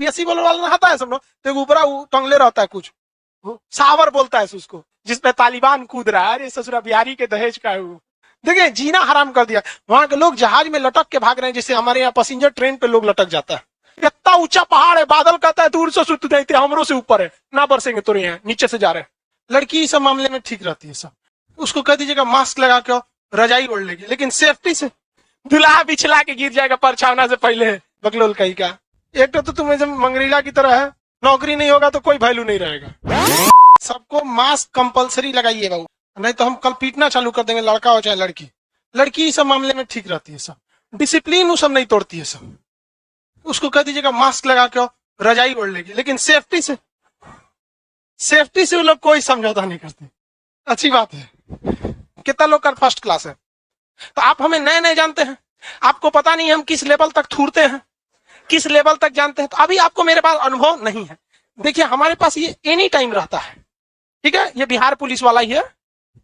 CBSE बोलने वाला नहाता है सब लोग, तो ऊपर टंगले रहता है कुछ, सावर बोलता है उसको, जिसपे तालिबान कूद रहा है। अरे ससुरा बिहारी के दहेज का है वो। देखिए जीना हराम कर दिया। वहां के लोग जहाज में लटक के भाग रहे हैं, जैसे हमारे यहाँ पैसेंजर ट्रेन पे लोग लटक जाता है। इतना ऊंचा पहाड़ है, बादल कहता है दूर से सुत देते हमरों से ऊपर है, ना बरसेंगे तो यहाँ नीचे से जा रहे हैं। लड़की इस मामले में ठीक रहती है सब, उसको कह दीजिएगा मास्क लगा के रजाई ओढ़ लेगी, लेकिन सेफ्टी से। दुल्हा बिछला के गिर जाएगा परछावना से पहले, बकलोल कहीं का। एक तो तुम्हें जब मंगरीला की तरह है, नौकरी नहीं होगा तो कोई वैल्यू नहीं रहेगा। सबको मास्क कंपलसरी लगाइए बाबू, नहीं तो हम कल पीटना चालू कर देंगे, लड़का हो चाहे लड़की। लड़की इस मामले में ठीक रहती है सब, डिसिप्लिन वो सब नहीं तोड़ती है सब। उसको कह दीजिएगा मास्क लगा के रजाई ओढ़ लेगी, लेकिन सेफ्टी से वो लोग कोई समझौता नहीं करते। अच्छी बात है। कितना लोग का फर्स्ट क्लास है, तो आप हमें नए नए जानते हैं, आपको पता नहीं हम किस लेवल तक थूरते हैं, किस लेवल तक जानते हैं। तो अभी आपको मेरे पास अनुभव नहीं है। देखिए हमारे पास ये एनी टाइम रहता है, ठीक है। ये बिहार पुलिस वाला ही है,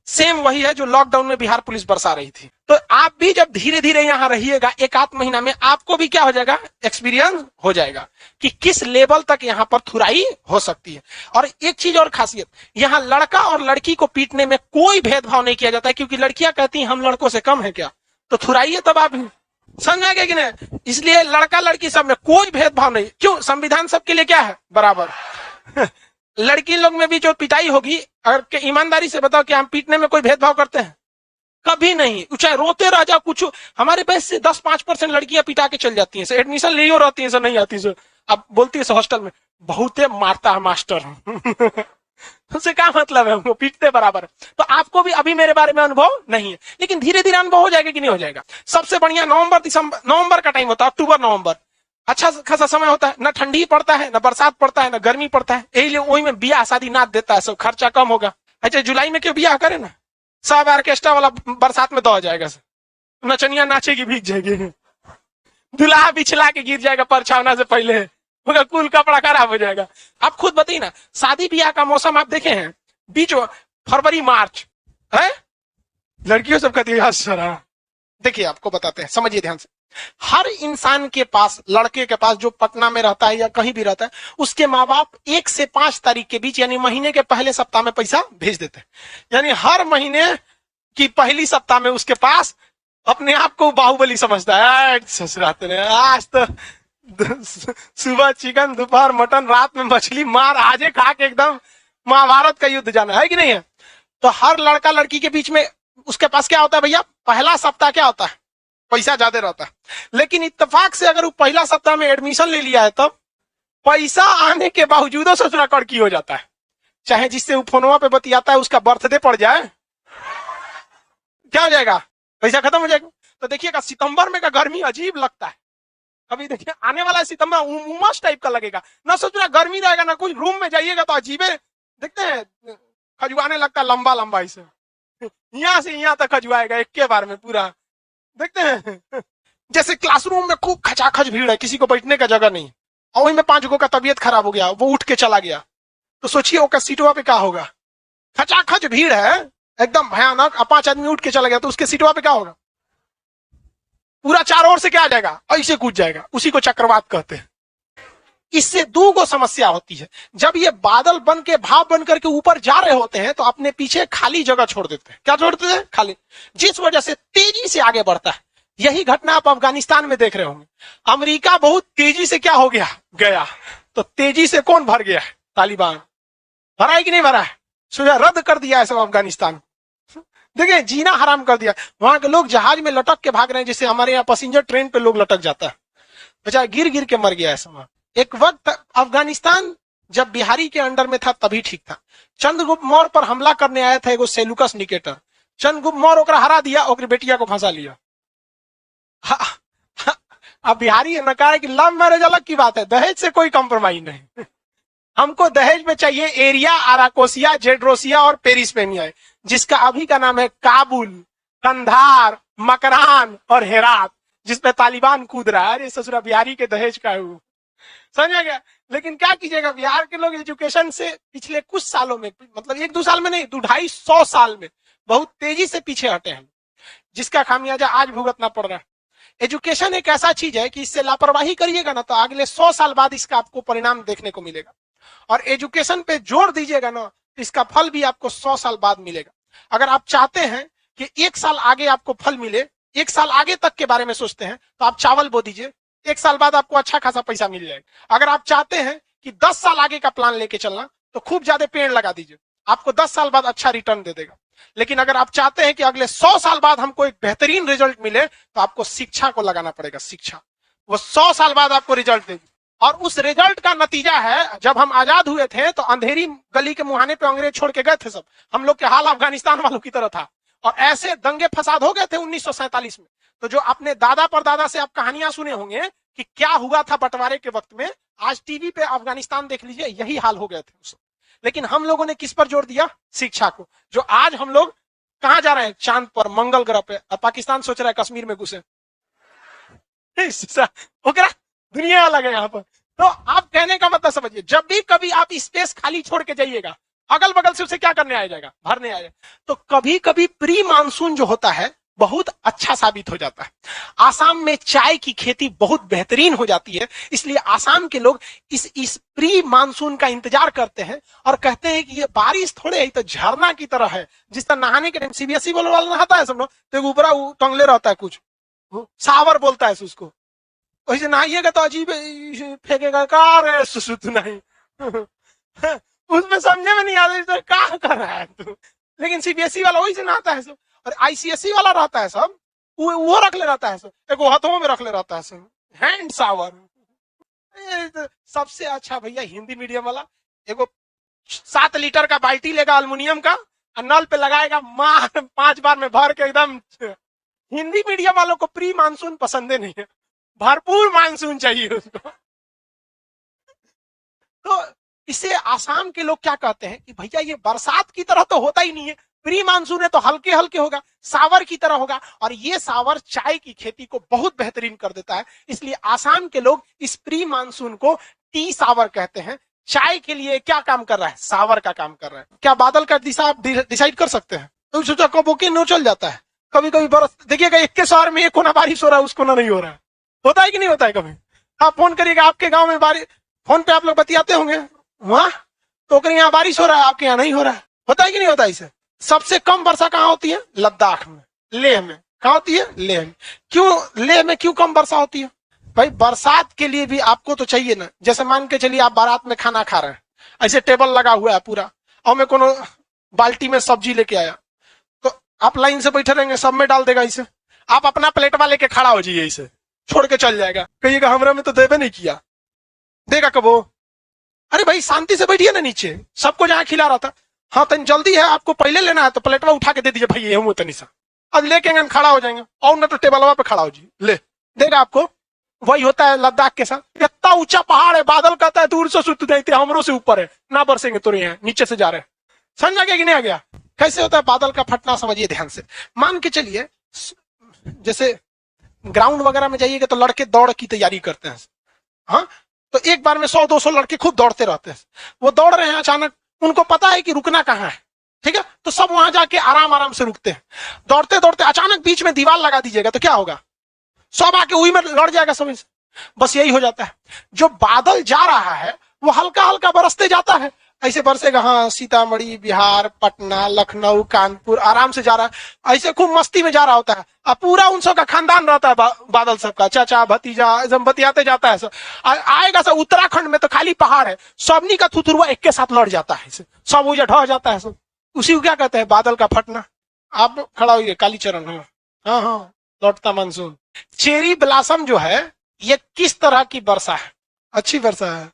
सेम वही है जो लॉकडाउन में बिहार पुलिस बरसा रही थी। तो आप भी जब धीरे धीरे यहाँ रहिएगा, एक आध महीना में आपको भी क्या हो जाएगा, एक्सपीरियंस हो जाएगा कि किस लेवल तक यहाँ पर थुराई हो सकती है। और एक चीज और खासियत, यहाँ लड़का और लड़की को पीटने में कोई भेदभाव नहीं किया जाता है, क्योंकि लड़कियां कहती हैं हम लड़कों से कम है क्या, तो थुराइए तब आप भी। समझ गए कि नहीं? इसलिए लड़का लड़की सब में कोई भेदभाव नहीं। क्यों? संविधान सबके लिए क्या है, बराबर। लड़की लोग में भी जो पिटाई होगी, अगर ईमानदारी से बताओ कि हम पीटने में कोई भेदभाव करते हैं? कभी नहीं। चाहे रोते रह जाओ कुछ, हमारे बैच से 10-5% लड़कियां पिटा के चल जाती हैं, सर एडमिशन ले रहती है, सर नहीं आती सर। अब बोलती है हॉस्टल में बहुते मारता है मास्टर। उससे क्या मतलब है, वो पीटते बराबर। तो आपको भी अभी मेरे बारे में अनुभव नहीं है, लेकिन धीरे धीरे अनुभव हो जाएगा कि नहीं हो जाएगा। सबसे बढ़िया नवंबर का टाइम होता है, अक्टूबर नवंबर अच्छा खासा समय होता है, ना ठंडी पड़ता है, ना बरसात पड़ता है, ना गर्मी पड़ता है। यही लिए वही में बियाह शादी नाच देता है, सब खर्चा कम होगा। अच्छा जुलाई में क्यों बियाह करे ना, सब ऑर्केस्ट्रा वाला बरसात में दौड़ जाएगा, नचनिया नाचेगी भीग जाएगी, दुल्हा बिछला के गिर जाएगा परछावना से पहले, होगा कुल कपड़ा खराब हो जाएगा। आप खुद बताइए ना, शादी ब्याह का मौसम आप देखे हैं, बीच फरवरी मार्च है, लड़कियों सब कहती है। देखिए आपको बताते हैं, समझिए ध्यान से। हर इंसान के पास, लड़के के पास जो पटना में रहता है या कहीं भी रहता है, उसके माँ बाप 1 से 5 तारीख के बीच यानी महीने के पहले सप्ताह में पैसा भेज देते हैं। यानी हर महीने की पहली सप्ताह में उसके पास अपने आप को बाहुबली समझता है। ससुराते ने आज तो सुबह चिकन, दोपहर मटन, रात में मछली मार, आजे खा के एकदम महाभारत का युद्ध जाना है कि नहीं है। तो हर लड़का लड़की के बीच में उसके पास क्या होता है भैया, पहला सप्ताह क्या होता है, पैसा ज्यादा रहता है। लेकिन इत्तेफाक से अगर वो पहला सप्ताह में एडमिशन ले लिया है, तब पैसा आने के बावजूद ससुरा कड़की हो जाता है। चाहे जिससे वो फोनवा पे बतियाता है उसका बर्थडे पड़ जाए, क्या हो जाएगा, पैसा खत्म हो जाएगा। तो देखिएगा सितंबर में का गर्मी अजीब लगता है। अभी देखिए आने वाला सितंबर उमस टाइप का लगेगा, ना सोचना गर्मी रहेगा ना कुछ। रूम में जाइएगा तो अजीबे देखते हैं, खजुआने लगता है लंबा लंबा, इसे यहाँ से यहाँ तक खजुआएगा एक के बार में पूरा, देखते हैं। जैसे क्लासरूम में खूब खचाखच भीड़ है, किसी को बैठने का जगह नहीं, और वही में 5 गो का तबीयत खराब हो गया, वो उठ के चला गया, तो सोचिए वो सीटवा पे क्या होगा। खचाखच भीड़ है एकदम भयानक, 5 आदमी उठ के चला गया तो उसके सीटवा पे क्या होगा, पूरा चारों ओर से क्या आ जाएगा, ऐसे कूद जाएगा। उसी को चक्रवात कहते हैं। इससे 2 समस्या होती है। जब ये बादल बन के भाप बन करके ऊपर जा रहे होते हैं तो अपने पीछे खाली जगह छोड़ देते हैं। क्या छोड़ते हैं, खाली, जिस वजह से तेजी से आगे बढ़ता है। यही घटना आप अफगानिस्तान में देख रहे होंगे। अमेरिका बहुत तेजी से क्या हो गया, तो तेजी से कौन भर गया, तालिबान। भरा है कि नहीं भरा है, सुझा रद्द कर दिया है सब अफगानिस्तान। देखिए जीना हराम कर दिया। वहां के लोग जहाज में लटक के भाग रहे हैं, जैसे हमारे यहाँ पैसेंजर ट्रेन पे लोग लटक जाता है, बेचारा गिर गिर के मर गया है समय। एक वक्त अफगानिस्तान जब बिहारी के अंडर में था तभी ठीक था। चंद्रगुप्त मौर्य पर हमला करने आया था एगो सेलुकस निकेटर, चंद्रगुप्त मौर्य ओकरा हरा दिया, ओकरी बेटिया को फंसा लिया। अब बिहारी ने कहा है कि लव मैरिज अलग की बात है, दहेज से कोई कॉम्प्रोमाइज नहीं। हमको दहेज में चाहिए एरिया, आराकोसिया, जेड्रोसिया और पेरिसपेनिया, जिसका अभी का नाम है काबुल, कंधार, मकरान और हेरात, जिसपे तालिबान कूद रहा है। अरे ससुरा बिहारी के दहेज का है वो, समझ गया। लेकिन क्या कीजिएगा, बिहार के लोग एजुकेशन से पिछले कुछ सालों में, मतलब 1-2 साल में नहीं, 200-250 साल में बहुत तेजी से पीछे हटे हैं, जिसका खामियाजा आज भुगतना पड़ रहा है। एजुकेशन एक ऐसा चीज है कि इससे लापरवाही करिएगा ना तो अगले 100 साल बाद इसका आपको परिणाम देखने को मिलेगा, और एजुकेशन पे जोर दीजिएगा ना तो इसका फल भी आपको 100 साल बाद मिलेगा। अगर आप चाहते हैं कि 1 साल आगे आपको फल मिले, 1 साल आगे तक के बारे में सोचते हैं तो आप चावल बो दीजिए, 1 साल बाद आपको अच्छा खासा पैसा मिल जाएगा। अगर आप चाहते हैं कि 10 साल आगे का प्लान लेके चलना तो खूब ज्यादा पेड़ लगा दीजिए, आपको 10 साल बाद अच्छा रिटर्न दे देगा। लेकिन अगर आप चाहते हैं कि अगले 100 साल बाद हमको एक बेहतरीन रिजल्ट मिले तो आपको शिक्षा को लगाना पड़ेगा। शिक्षा वो 100 साल बाद आपको रिजल्ट देगी, और उस रिजल्ट का नतीजा है जब हम आजाद हुए थे तो अंधेरी गली के मुहाने पे अंग्रेज छोड़ के गए थे सब, हम लोग के हाल अफगानिस्तान वालों की तरह था, और ऐसे दंगे फसाद हो गए थे 1947 में। तो जो अपने दादा परदादा से आप कहानियां सुने होंगे कि क्या हुआ था बंटवारे के वक्त में, आज टीवी पे अफगानिस्तान देख लीजिए, यही हाल हो गए थे उस। लेकिन हम लोगों ने किस पर जोर दिया? शिक्षा को। जो आज हम लोग कहां जा रहे हैं? चांद पर, मंगल ग्रह पे, और पाकिस्तान सोच रहा है कश्मीर में घुसे। दुनिया अलग है यहाँ पर। तो आप कहने का मतलब समझिए, जब भी कभी आप स्पेस खाली छोड़ के जाइएगा, अगल बगल से उसे क्या करने आ जाएगा? भरने आ जाएगा। तो कभी कभी प्री मानसून जो होता है बहुत अच्छा साबित हो जाता है। आसाम में चाय की खेती बहुत बेहतरीन हो जाती है, इसलिए आसाम के लोग इस प्री मानसून का इंतजार करते हैं और कहते हैं कि ये बारिश थोड़े ही तो झरना की तरह है, जिस तरह नहाने के टाइम सीबीएसई वाला नहाता है सब लोग तो ऊपर टंगले रहता है, कुछ सावर बोलता है उसको, वैसे नहाइएगा तो अजीब फेंकेगा कार सुसुत नहीं उसमें समझे में नहीं आता क्या कर रहा है तू। लेकिन सीबीएसई वाला वही से नहाता है सब, और आईसीएसई वाला रहता है सब वो रख ले रहता है सब, एक हाथों में रख ले रहता है सब, हैंड सावर। सबसे अच्छा भैया हिंदी मीडियम वाला, एगो 7 लीटर का बाल्टी लेगा अल्युमिनियम का, और नल पे लगाएगा, 5 बार में भर के एकदम। हिंदी मीडियम वालों को प्री मानसून पसंद नहीं है, भरपूर मानसून चाहिए उसको। तो इसे आसाम के लोग क्या कहते हैं कि भैया ये बरसात की तरह तो होता ही नहीं है, प्री मानसून है तो हल्के हल्के होगा, सावर की तरह होगा, और ये सावर चाय की खेती को बहुत बेहतरीन कर देता है। इसलिए आसाम के लोग इस प्री मानसून को टी सावर कहते हैं। चाय के लिए क्या काम कर रहा है? सावर का काम कर रहा है। क्या बादल का दिशा आप डिसाइड कर सकते हैं? तो सोचा कब ओके नो चल जाता है, कभी कभी बरस देखिएगा एक के शहर में एक कोना बारिश हो रहा है, उस कोना नहीं हो रहा है। होता है कि नहीं होता है? कभी आप फोन करिएगा, आपके गांव में बारिश, फोन पे आप लोग बतियाते होंगे, वहां तो यहाँ बारिश हो रहा है, आपके यहाँ नहीं हो रहा है। होता है कि नहीं होता? इसे सबसे कम वर्षा कहाँ होती है? लद्दाख में, लेह में। कहाँ होती है? लेह में। क्यों लेह में क्यों कम वर्षा होती है? भाई बरसात के लिए भी आपको तो चाहिए ना। जैसे मान के चलिए आप बारात में खाना खा रहे हैं, ऐसे टेबल लगा हुआ है पूरा, और मैं कोनो बाल्टी में सब्जी लेके आया, तो आप लाइन से बैठे रहेंगे, सब में डाल देगा इसे, आप अपना प्लेटवा लेके खड़ा हो जाइए, इसे छोड़ के चल जाएगा, कहिएगा हमरा में तो देवे नहीं किया, देगा कब वो? अरे भाई शांति से बैठिए ना नीचे, सबको जहां खिला रहा था। हाँ तन जल्दी है, आपको पहले लेना है तो प्लेटवा उठा के दे दीजिए भाई, ये तनी सा, अब लेके खड़ा हो जाएंगे, और ना तो टेबलवा पे खड़ा हो जी, ले देगा आपको। वही होता है लद्दाख के साथ। इतना ऊंचा पहाड़ है, बादल कहता है दूर से सुत देते, हमरों से ऊपर है ना, बरसेंगे तुरे यहाँ नीचे से जा रहे हैं। समझ आ गया कि नहीं आ गया? कैसे होता है बादल का फटना? समझिए ध्यान से। मान के चलिए जैसे ग्राउंड वगैरह में जाइएगा तो लड़के दौड़ की तैयारी करते हैं, हाँ, तो एक बार में 100-200 लड़के खूब दौड़ते रहते हैं। वो दौड़ रहे हैं, अचानक उनको पता है कि रुकना कहाँ है, ठीक है, तो सब वहां जाके आराम आराम से रुकते हैं। दौड़ते दौड़ते अचानक बीच में दीवार लगा दीजिएगा तो क्या होगा? सब आके वही में लड़ जाएगा सब। बस यही हो जाता है। जो बादल जा रहा है वो हल्का हल्का बरसते जाता है, ऐसे बरसेगा, हाँ, सीतामढ़ी, बिहार, पटना, लखनऊ, कानपुर, आराम से जा रहा है, ऐसे खूब मस्ती में जा रहा होता है। अब पूरा उन सब का खानदान रहता है, बादल सबका चाचा भतीजा एकदम बतियाते जाता है। आएगा सब उत्तराखंड में तो खाली पहाड़ है, सबनी का थुथुरुआ एक के साथ लड़ जाता है, सब उजा ढह जाता है सब। उसी को क्या कहते हैं? बादल का फटना। आप खड़ा होइए, कालीचरण। हाँ हाँ हाँ, लौटता मानसून। चेरी ब्लॉसम जो है ये किस तरह की वर्षा है? अच्छी वर्षा है।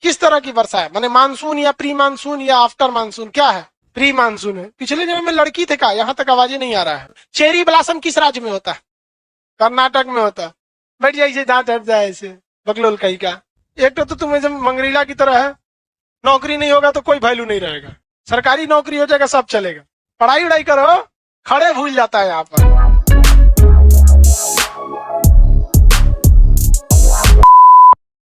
किस तरह की वर्षा है? माने मानसून या प्री मानसून या आफ्टर मानसून? क्या है? प्री मानसून है। पिछले जन्म में लड़की थे का? यहाँ तक आवाजें नहीं आ रहा है। चेरी ब्लॉसम किस राज्य में होता है? कर्नाटक में होता है। बैठ जाइए, दांत हट जाए ऐसे बगलोल कहीं का। एक तो तुम्हें जब मंगरीला की तरह है, नौकरी नहीं होगा तो कोई वैल्यू नहीं रहेगा, सरकारी नौकरी हो जाएगा सब चलेगा, पढ़ाई उड़ाई करो, खड़े भूल जाता है यहाँ पर।